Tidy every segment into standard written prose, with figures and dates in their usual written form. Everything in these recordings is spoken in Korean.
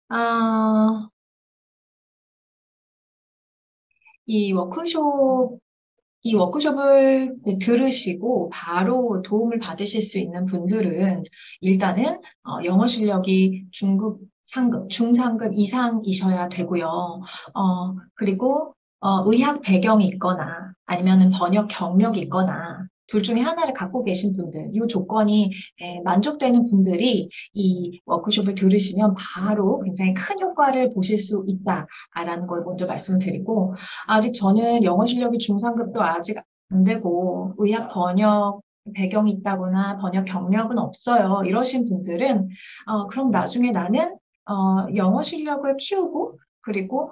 아, 이 워크숍, 이 워크숍을 들으시고 바로 도움을 받으실 수 있는 분들은 일단은 영어 실력이 중급, 상급, 중상급 이상이셔야 되고요. 그리고 의학 배경이 있거나 아니면은 번역 경력이 있거나 둘 중에 하나를 갖고 계신 분들, 이 조건이 만족되는 분들이 이 워크숍을 들으시면 바로 굉장히 큰 효과를 보실 수 있다라는 걸 먼저 말씀드리고 아직 저는 영어 실력이 중상급도 아직 안 되고 의학 번역 배경이 있다거나 번역 경력은 없어요. 이러신 분들은 그럼 나중에 나는 영어 실력을 키우고 그리고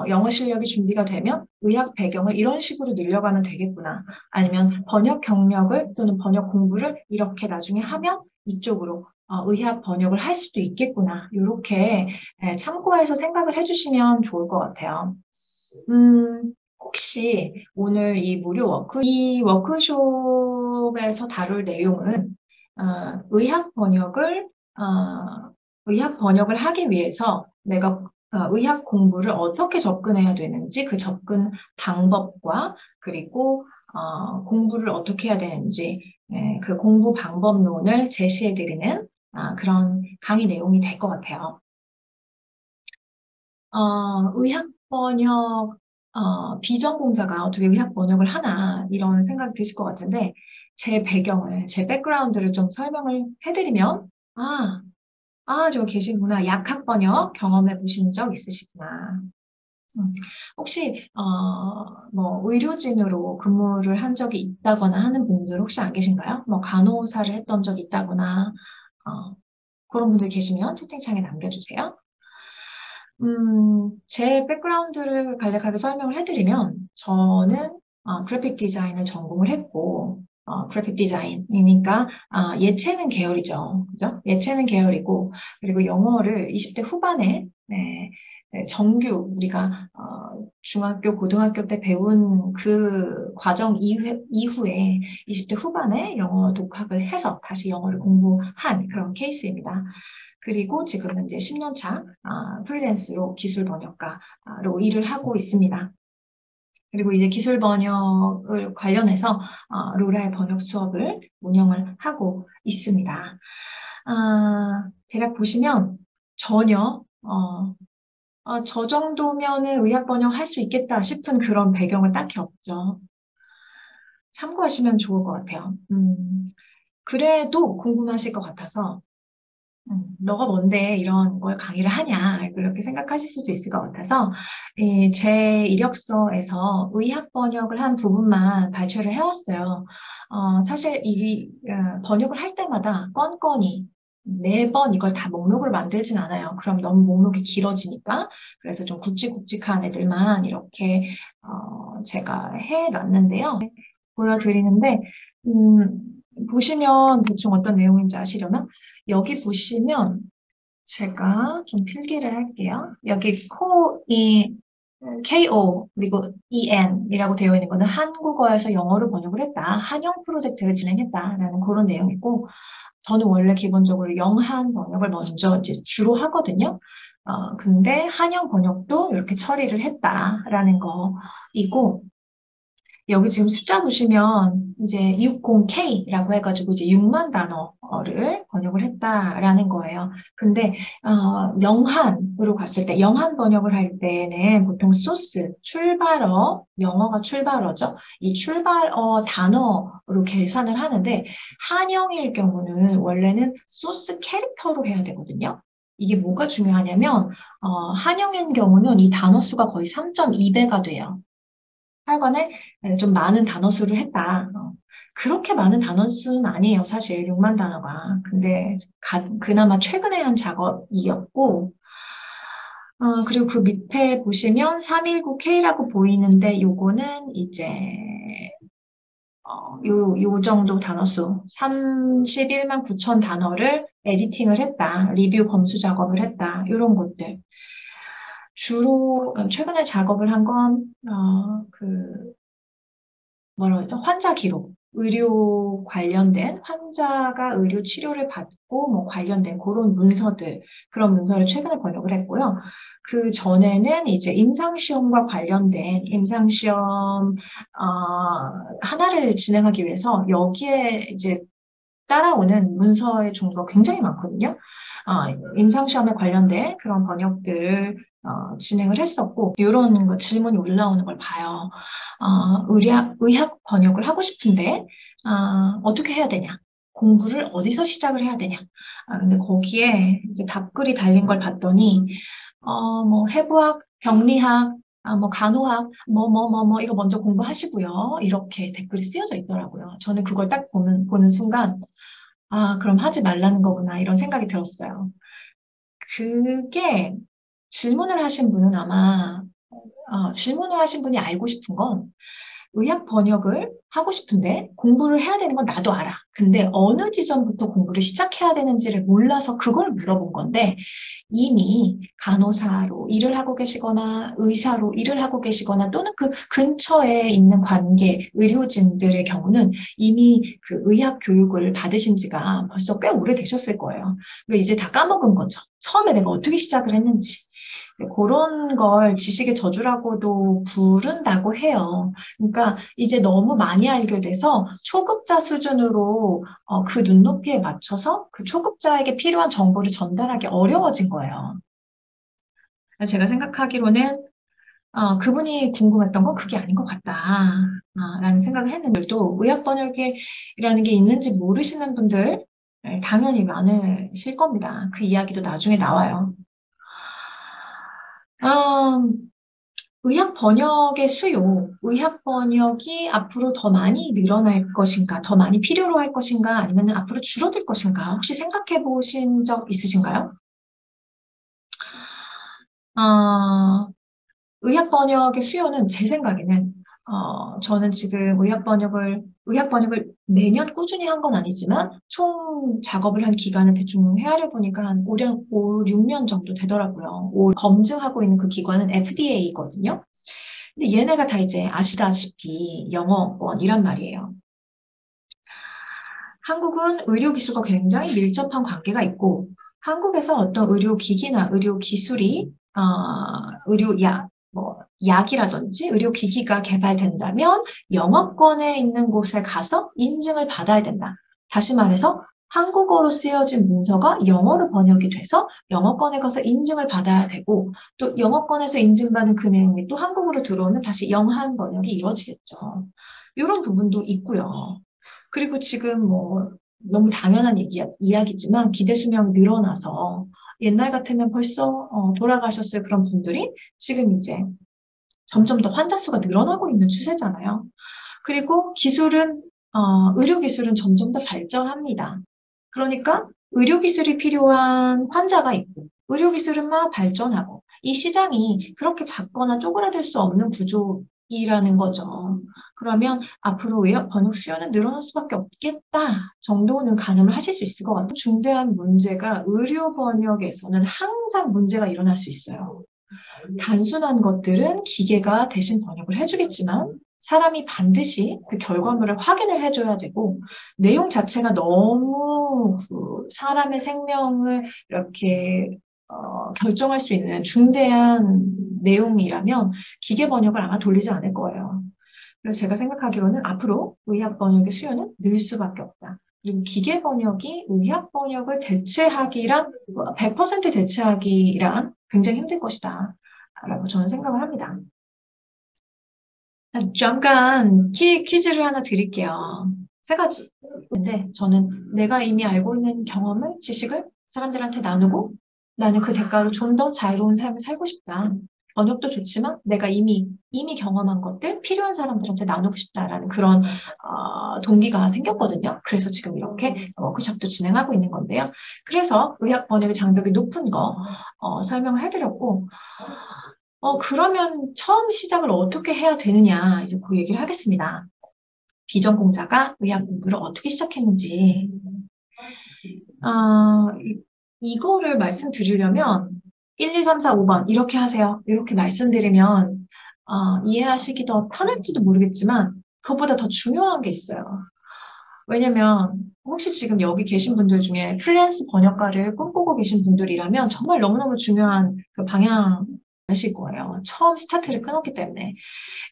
영어 실력이 준비가 되면 의학 배경을 이런 식으로 늘려가면 되겠구나. 아니면 번역 경력을 또는 번역 공부를 이렇게 나중에 하면 이쪽으로 의학 번역을 할 수도 있겠구나. 이렇게 참고해서 생각을 해주시면 좋을 것 같아요. 혹시 오늘 이 워크숍에서 다룰 내용은, 의학 번역을 하기 위해서 내가 의학 공부를 어떻게 접근해야 되는지, 그 접근 방법과, 그리고 공부를 어떻게 해야 되는지, 그 공부 방법론을 제시해드리는 그런 강의 내용이 될 것 같아요. 의학 번역, 비전공자가 어떻게 의학 번역을 하나, 이런 생각이 드실 것 같은데, 제 백그라운드를 좀 설명을 해드리면, 저 계시구나. 약학 번역 경험해 보신 적 있으시구나. 음, 혹시, 뭐, 의료진으로 근무를 한 적이 있다거나 하는 분들 혹시 안 계신가요? 뭐, 간호사를 했던 적이 있다거나, 그런 분들 계시면 채팅창에 남겨주세요. 제 백그라운드를 간략하게 설명을 해드리면, 저는 그래픽 디자인을 전공을 했고, 그래픽 디자인이니까 예체능 계열이죠. 그죠? 예체능 계열이고, 그리고 영어를 20대 후반에, 정규, 우리가 중학교, 고등학교 때 배운 그 과정 이후에 20대 후반에 영어 독학을 해서 다시 영어를 공부한 그런 케이스입니다. 그리고 지금은 이제 10년 차 프리랜서로 기술 번역가로 일을 하고 있습니다. 그리고 이제 기술 번역을 관련해서 로랄 번역 수업을 운영을 하고 있습니다. 대략 보시면 전혀 저 정도면은 의학 번역 할 수 있겠다 싶은 그런 배경은 딱히 없죠. 참고하시면 좋을 것 같아요. 그래도 궁금하실 것 같아서 너가 뭔데 이런 걸 강의를 하냐, 그렇게 생각하실 수도 있을 것 같아서, 제 이력서에서 의학 번역을 한 부분만 발췌를 해왔어요. 사실 번역을 할 때마다 건건이 매번 이걸 다 목록을 만들진 않아요. 그럼 너무 목록이 길어지니까. 그래서 좀 굵직굵직한 애들만 이렇게, 제가 해놨는데요. 보여드리는데, 음, 보시면 대충 어떤 내용인지 아시려나? 여기 보시면 제가 좀 필기를 할게요. 여기 KO 그리고 EN이라고 되어 있는 거는 한국어에서 영어로 번역을 했다. 한영 프로젝트를 진행했다라는 그런 내용이고, 저는 원래 기본적으로 영한 번역을 먼저 이제 주로 하거든요. 근데 한영 번역도 이렇게 처리를 했다라는 거이고, 여기 지금 숫자 보시면 이제 60K라고 해가지고 이제 6만 단어를 번역을 했다라는 거예요. 근데 영한으로 갔을 때 영한 번역을 할 때는 보통 소스, 출발어, 영어가 출발어죠. 이 출발어 단어로 계산을 하는데 한영일 경우는 원래는 소스 캐릭터로 해야 되거든요. 이게 뭐가 중요하냐면 한영인 경우는 이 단어 수가 거의 3.2배가 돼요. 8번에 좀 많은 단어 수를 했다. 그렇게 많은 단어 수는 아니에요. 사실 6만 단어가. 근데 그나마 최근에 한 작업이었고, 그리고 그 밑에 보시면 319K라고 보이는데 요거는 이제 요 정도 단어 수, 31만 9천 단어를 에디팅을 했다. 리뷰 검수 작업을 했다. 이런 것들. 주로 최근에 작업을 한 건, 뭐라 그러죠? 환자 기록. 의료 관련된 환자가 의료 치료를 받고 뭐 관련된 그런 문서들, 그런 문서를 최근에 번역을 했고요. 그 전에는 이제 임상시험과 관련된 임상시험 하나를 진행하기 위해서 여기에 이제 따라오는 문서의 종류가 굉장히 많거든요. 임상시험에 관련된 그런 번역들 진행을 했었고, 이런 거 질문이 올라오는 걸 봐요. 의학 번역을 하고 싶은데, 어떻게 해야 되냐? 공부를 어디서 시작을 해야 되냐? 근데 거기에 이제 답글이 달린 걸 봤더니, 뭐, 해부학, 병리학, 뭐, 간호학, 이거 먼저 공부하시고요. 이렇게 댓글이 쓰여져 있더라고요. 저는 그걸 딱 보는 순간, 그럼 하지 말라는 거구나, 이런 생각이 들었어요. 그게 질문을 하신 분은 아마, 질문을 하신 분이 알고 싶은 건 의학 번역을 하고 싶은데 공부를 해야 되는 건 나도 알아. 근데 어느 지점부터 공부를 시작해야 되는지를 몰라서 그걸 물어본 건데 이미 간호사로 일을 하고 계시거나 의사로 일을 하고 계시거나 또는 그 근처에 있는 관계, 의료진들의 경우는 이미 그 의학 교육을 받으신 지가 벌써 꽤 오래되셨을 거예요. 그러니까 이제 다 까먹은 거죠. 처음에 내가 어떻게 시작을 했는지. 그런 걸 지식의 저주라고도 부른다고 해요. 그러니까 이제 너무 많이 알게 돼서 초급자 수준으로 그 눈높이에 맞춰서 그 초급자에게 필요한 정보를 전달하기 어려워진 거예요. 제가 생각하기로는 그분이 궁금했던 건 그게 아닌 것 같다. 라는 생각을 했는데 또 의학 번역이라는 게 있는지 모르시는 분들 당연히 많으실 겁니다. 그 이야기도 나중에 나와요. 의학 번역의 수요, 의학 번역이 앞으로 더 많이 늘어날 것인가, 더 많이 필요로 할 것인가, 아니면 앞으로 줄어들 것인가, 혹시 생각해 보신 적 있으신가요? 어, 의학 번역의 수요는 제 생각에는, 저는 지금 의학 번역을 매년 꾸준히 한 건 아니지만, 총 작업을 한 기간을 대충 헤아려 보니까 한 5, 6년 정도 되더라고요. 검증하고 있는 그 기관은 FDA거든요. 근데 얘네가 다 이제 아시다시피 영어권이란 말이에요. 한국은 의료기술과 굉장히 밀접한 관계가 있고, 한국에서 어떤 의료기기나 의료기술이, 의료약, 뭐, 약이라든지 의료기기가 개발된다면 영어권에 있는 곳에 가서 인증을 받아야 된다. 다시 말해서 한국어로 쓰여진 문서가 영어로 번역이 돼서 영어권에 가서 인증을 받아야 되고, 또 영어권에서 인증받은 그 내용이 또 한국으로 들어오면 다시 영한 번역이 이루어지겠죠. 이런 부분도 있고요. 그리고 지금 뭐 너무 당연한 이야기지만 기대 수명이 늘어나서 옛날 같으면 벌써 돌아가셨을 그런 분들이 지금 이제 점점 더 환자 수가 늘어나고 있는 추세잖아요. 그리고 의료 기술은 점점 더 발전합니다. 그러니까 의료 기술이 필요한 환자가 있고 의료 기술은 막 발전하고 이 시장이 그렇게 작거나 쪼그라들 수 없는 구조이라는 거죠. 그러면 앞으로 의학 번역 수요는 늘어날 수밖에 없겠다 정도는 가늠을 하실 수 있을 것 같아요. 중대한 문제가 의료 번역에서는 항상 문제가 일어날 수 있어요. 단순한 것들은 기계가 대신 번역을 해주겠지만 사람이 반드시 그 결과물을 확인을 해줘야 되고 내용 자체가 너무 그 사람의 생명을 이렇게 결정할 수 있는 중대한 내용이라면 기계 번역을 아마 돌리지 않을 거예요. 그래서 제가 생각하기로는 앞으로 의학 번역의 수요는 늘 수밖에 없다. 그리고 기계 번역이 의학 번역을 대체하기란 100% 대체하기란 굉장히 힘들 것이다. 라고 저는 생각을 합니다. 잠깐 퀴즈를 하나 드릴게요. 세 가지. 근데 저는 내가 이미 알고 있는 경험을, 지식을 사람들한테 나누고 나는 그 대가로 좀 더 자유로운 삶을 살고 싶다. 번역도 좋지만 내가 이미 경험한 것들 필요한 사람들한테 나누고 싶다라는 그런 동기가 생겼거든요. 그래서 지금 이렇게 워크숍도 진행하고 있는 건데요. 그래서 의학 번역의 장벽이 높은 거 설명을 해드렸고 그러면 처음 시작을 어떻게 해야 되느냐, 이제 그 얘기를 하겠습니다. 비전공자가 의학 공부를 어떻게 시작했는지. 이거를 말씀드리려면 1, 2, 3, 4, 5번 이렇게 하세요. 이렇게 말씀드리면 이해하시기 더 편할지도 모르겠지만 그것보다 더 중요한 게 있어요. 왜냐면 혹시 지금 여기 계신 분들 중에 프리랜서 번역가를 꿈꾸고 계신 분들이라면 정말 너무너무 중요한 그 방향이실 거예요. 처음 스타트를 끊었기 때문에.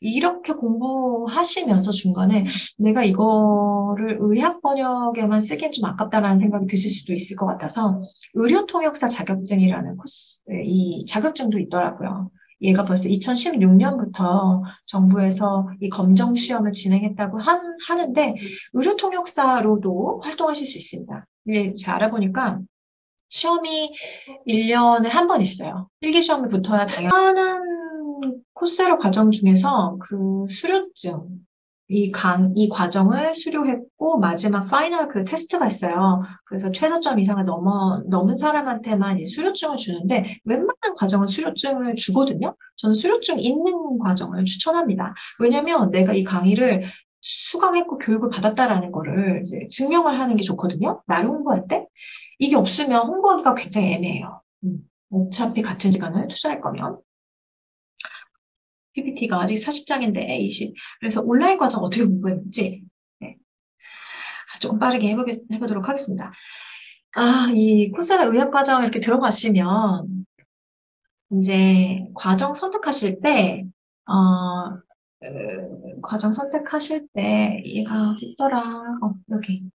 이렇게 공부하시면서 중간에 내가 이거를 의학 번역에만 쓰기엔 좀 아깝다라는 생각이 드실 수도 있을 것 같아서 의료통역사 자격증이라는 코스, 이 자격증도 있더라고요. 얘가 벌써 2016년부터 정부에서 이 검정 시험을 진행했다고 하는데 의료통역사로도 활동하실 수 있습니다. 근데 제가 알아보니까 시험이 1년에 한 번 있어요. 필기 시험을 붙어야 당연히 하는 코스로 과정 중에서 그 수료증, 이 과정을 수료했고 마지막 파이널 그 테스트가 있어요. 그래서 최저점 이상을 넘은 사람한테만 이 수료증을 주는데 웬만한 과정은 수료증을 주거든요. 저는 수료증 있는 과정을 추천합니다. 왜냐면 내가 이 강의를 수강했고 교육을 받았다라는 거를 이제 증명을 하는 게 좋거든요. 나를 홍보할 때. 이게 없으면 홍보하기가 굉장히 애매해요. 어차피 같은 시간을 투자할 거면. PPT가 아직 40장인데 20. 그래서 온라인 과정 어떻게 공부했는지 네, 조금 빠르게 해보도록 하겠습니다. 이 콘사라 의학 과정 이렇게 들어가시면 이제 과정 선택하실 때 과정 선택하실 때 얘가 어디 있더라? 여기.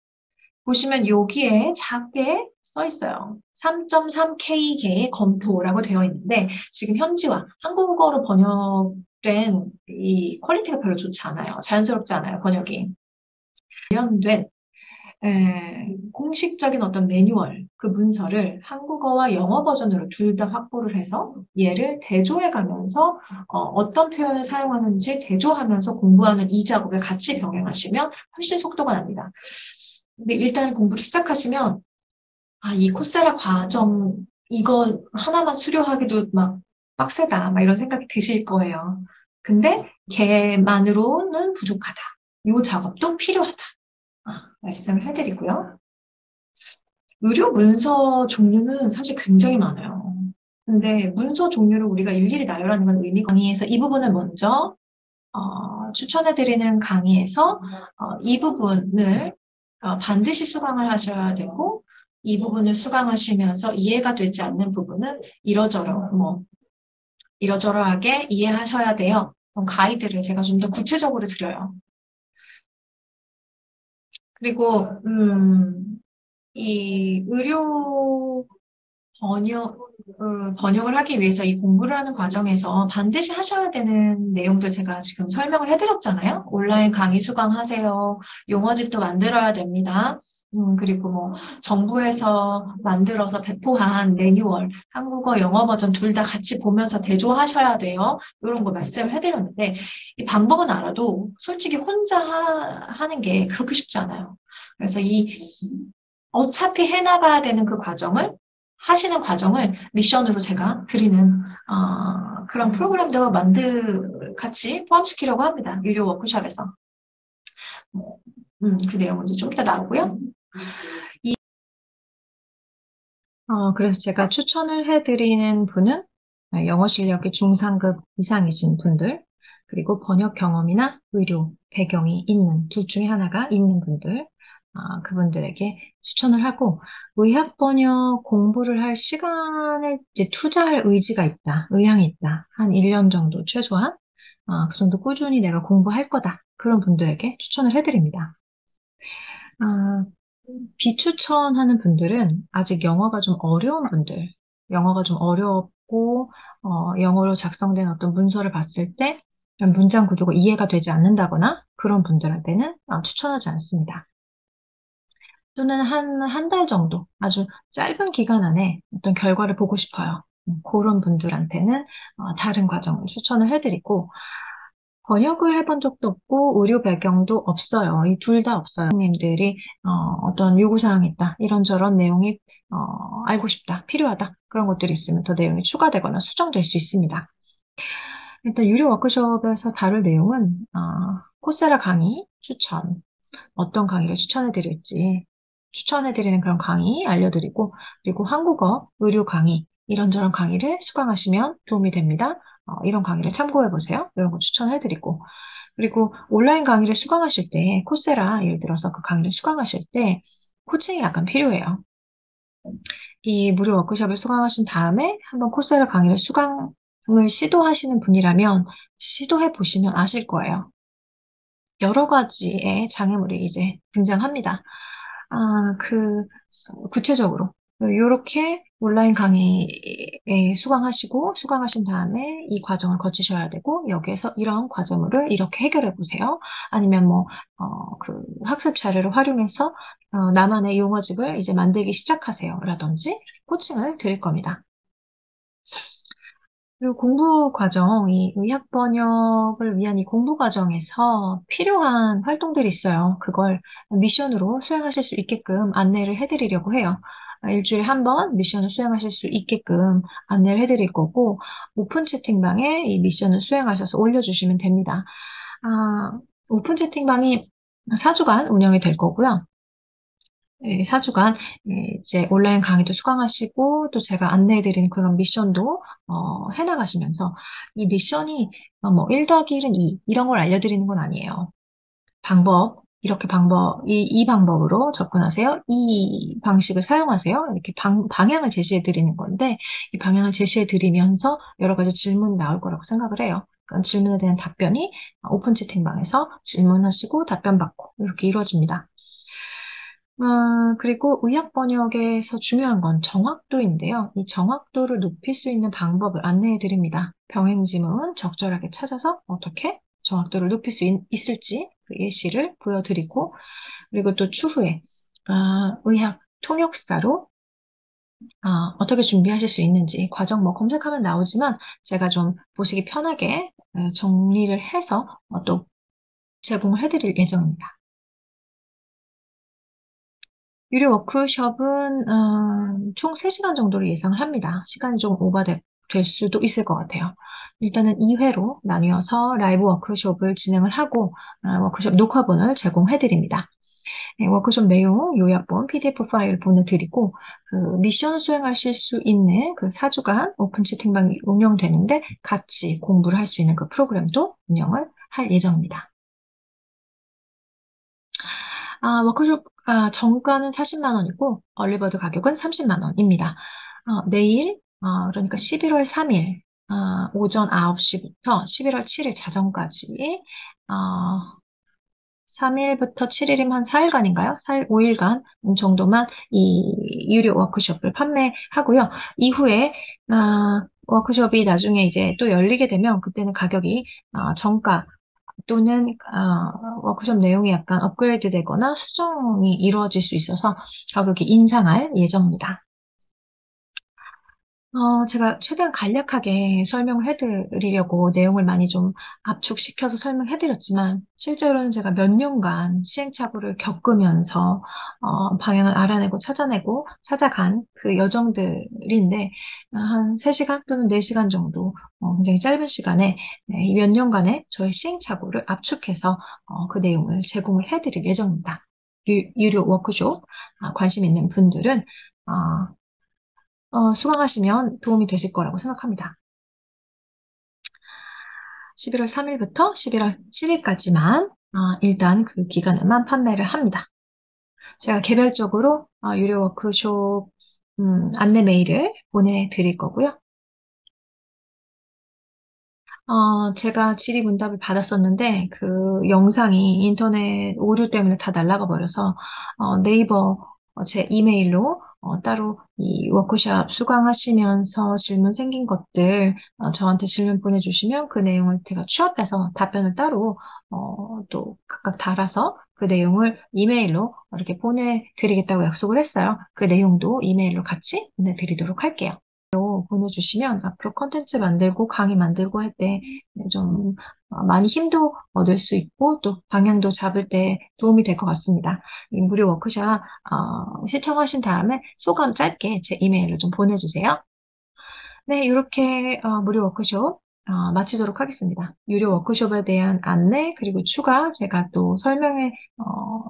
보시면 여기에 작게 써 있어요. 3.3K개의 검토라고 되어 있는데 지금 현지화, 한국어로 번역된 이 퀄리티가 별로 좋지 않아요. 자연스럽지 않아요, 번역이. 관련된 공식적인 어떤 매뉴얼, 그 문서를 한국어와 영어 버전으로 둘 다 확보를 해서 얘를 대조해 가면서 어떤 표현을 사용하는지 대조하면서 공부하는 이 작업을 같이 병행하시면 훨씬 속도가 납니다. 근데 일단 공부를 시작하시면 이 코스라 과정 이거 하나만 수료하기도 막 빡세다 막 이런 생각이 드실 거예요. 근데 걔만으로는 부족하다. 이 작업도 필요하다. 말씀을 해드리고요. 의료 문서 종류는 사실 굉장히 많아요. 근데 문서 종류를 우리가 일일이 나열하는 건 강의에서 이 부분을 먼저 추천해드리는 강의에서 이 부분을 반드시 수강을 하셔야 되고 이 부분을 수강하시면서 이해가 되지 않는 부분은 이러저러하게 이해하셔야 돼요. 그럼 가이드를 제가 좀 더 구체적으로 드려요. 그리고 이 의료 번역을 하기 위해서 이 공부를 하는 과정에서 반드시 하셔야 되는 내용들 제가 지금 설명을 해드렸잖아요. 온라인 강의 수강하세요. 용어집도 만들어야 됩니다. 그리고 뭐 정부에서 만들어서 배포한 매뉴얼, 한국어, 영어 버전 둘 다 같이 보면서 대조하셔야 돼요. 이런 거 말씀을 해드렸는데 이 방법은 알아도 솔직히 혼자 하는 게 그렇게 쉽지 않아요. 그래서 어차피 해나가야 되는 그 과정을 하시는 과정을 미션으로 제가 드리는 그런 프로그램도 같이 포함시키려고 합니다. 유료 워크숍에서. 그 내용은 좀 이따 나오고요. 그래서 제가 추천을 해드리는 분은 영어 실력이 중상급 이상이신 분들, 그리고 번역 경험이나 의료 배경이 있는 둘 중에 하나가 있는 분들, 그분들에게 추천을 하고 의학 번역 공부를 할 시간을 이제 투자할 의지가 있다, 의향이 있다. 한 1년 정도 최소한 그 정도 꾸준히 내가 공부할 거다. 그런 분들에게 추천을 해드립니다. 비추천하는 분들은 아직 영어가 좀 어려운 분들, 영어가 좀 어렵고 영어로 작성된 어떤 문서를 봤을 때 문장 구조가 이해가 되지 않는다거나 그런 분들한테는 추천하지 않습니다. 또는 한 달 정도 아주 짧은 기간 안에 어떤 결과를 보고 싶어요. 그런 분들한테는 다른 과정을 추천을 해드리고 번역을 해본 적도 없고 의료 배경도 없어요. 이 둘 다 없어요. 선생님들이 어떤 요구사항이 있다. 이런저런 내용이 알고 싶다. 필요하다. 그런 것들이 있으면 더 내용이 추가되거나 수정될 수 있습니다. 일단 유료 워크숍에서 다룰 내용은 코세라 강의 추천, 어떤 강의를 추천해드릴지 추천해드리는 그런 강의 알려드리고 그리고 한국어, 의료 강의 이런저런 강의를 수강하시면 도움이 됩니다. 이런 강의를 참고해보세요. 이런 거 추천해드리고 그리고 온라인 강의를 수강하실 때, 코세라 예를 들어서 그 강의를 수강하실 때 코칭이 약간 필요해요. 이 무료 워크숍을 수강하신 다음에 한번 코세라 강의를 수강을 시도하시는 분이라면 시도해 보시면 아실 거예요. 여러 가지의 장애물이 이제 등장합니다. 구체적으로 이렇게 온라인 강의에 수강하신 다음에 이 과정을 거치셔야 되고 여기에서 이런 과제물을 이렇게 해결해 보세요. 아니면 그 학습 자료를 활용해서 나만의 용어집을 이제 만들기 시작하세요. 라든지 코칭을 드릴 겁니다. 그리고 공부 과정, 이 의학 번역을 위한 이 공부 과정에서 필요한 활동들이 있어요. 그걸 미션으로 수행하실 수 있게끔 안내를 해드리려고 해요. 일주일에 한 번 미션을 수행하실 수 있게끔 안내를 해드릴 거고, 오픈 채팅방에 이 미션을 수행하셔서 올려주시면 됩니다. 오픈 채팅방이 4주간 운영이 될 거고요. 4주간 이제 온라인 강의도 수강하시고 또 제가 안내해드리는 그런 미션도 해나가시면서 이 미션이 뭐 1 더하기 1은 2 이런 걸 알려드리는 건 아니에요. 이 방법으로 접근하세요. 이 방식을 사용하세요. 이렇게 방향을 제시해드리는 건데 이 방향을 제시해드리면서 여러 가지 질문이 나올 거라고 생각을 해요. 그러니까 질문에 대한 답변이 오픈 채팅방에서 질문하시고 답변 받고 이렇게 이루어집니다. 그리고 의학 번역에서 중요한 건 정확도인데요. 이 정확도를 높일 수 있는 방법을 안내해 드립니다. 병행 지문 적절하게 찾아서 어떻게 정확도를 높일 수 있을지 그 예시를 보여드리고, 그리고 또 추후에 의학 통역사로 어떻게 준비하실 수 있는지 과정 뭐 검색하면 나오지만 제가 좀 보시기 편하게 정리를 해서 또 제공을 해드릴 예정입니다. 유료 워크숍은 총 3시간 정도를 예상을 합니다. 시간이 좀 오버될 수도 있을 것 같아요. 일단은 2회로 나뉘어서 라이브 워크숍을 진행을 하고 워크숍 녹화본을 제공해드립니다. 워크숍 내용 요약본 PDF 파일 보내드리고 그 미션 수행하실 수 있는 그 4주간 오픈 채팅방이 운영되는데 같이 공부를 할 수 있는 그 프로그램도 운영을 할 예정입니다. 워크숍 정가는 40만 원이고 얼리버드 가격은 30만 원입니다. 내일 그러니까 11월 3일 오전 9시부터 11월 7일 자정까지 3일부터 7일이면 한 4일간인가요? 4일, 5일간 정도만 이 유료 워크숍을 판매하고요. 이후에 워크숍이 나중에 이제 또 열리게 되면 그때는 가격이 정가 또는 워크숍 내용이 약간 업그레이드 되거나 수정이 이루어질 수 있어서 가격이 인상할 예정입니다. 제가 최대한 간략하게 설명을 해드리려고 내용을 많이 좀 압축시켜서 설명해드렸지만, 실제로는 제가 몇 년간 시행착오를 겪으면서, 방향을 알아내고 찾아간 그 여정들인데, 한 3시간 또는 4시간 정도, 굉장히 짧은 시간에 몇 년간의 저의 시행착오를 압축해서 그 내용을 제공을 해드릴 예정입니다. 유료 워크숍 관심 있는 분들은 수강하시면 도움이 되실 거라고 생각합니다. 11월 3일부터 11월 7일까지만 일단 그 기간에만 판매를 합니다. 제가 개별적으로 유료 워크숍 안내 메일을 보내드릴 거고요. 제가 질의응답을 받았었는데 그 영상이 인터넷 오류 때문에 다 날아가 버려서 네이버 제 이메일로 따로 이 워크숍 수강하시면서 질문 생긴 것들 저한테 질문 보내주시면 그 내용을 제가 취합해서 답변을 따로 또 각각 달아서 그 내용을 이메일로 이렇게 보내드리겠다고 약속을 했어요. 그 내용도 이메일로 같이 보내드리도록 할게요. 보내주시면 앞으로 컨텐츠 만들고 강의 만들고 할 때 좀 많이 힘도 얻을 수 있고 또 방향도 잡을 때 도움이 될 것 같습니다. 이 무료 워크숍 시청하신 다음에 소감 짧게 제 이메일로 좀 보내주세요. 네, 이렇게 무료 워크숍 마치도록 하겠습니다. 유료 워크숍에 대한 안내 그리고 추가 제가 또 설명해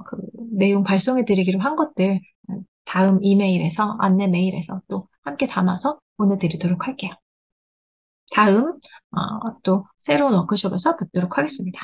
그 내용 발송해 드리기로 한 것들 다음 이메일에서 안내 메일에서 또 함께 담아서 보내드리도록 할게요. 다음 또 새로운 워크숍에서 뵙도록 하겠습니다.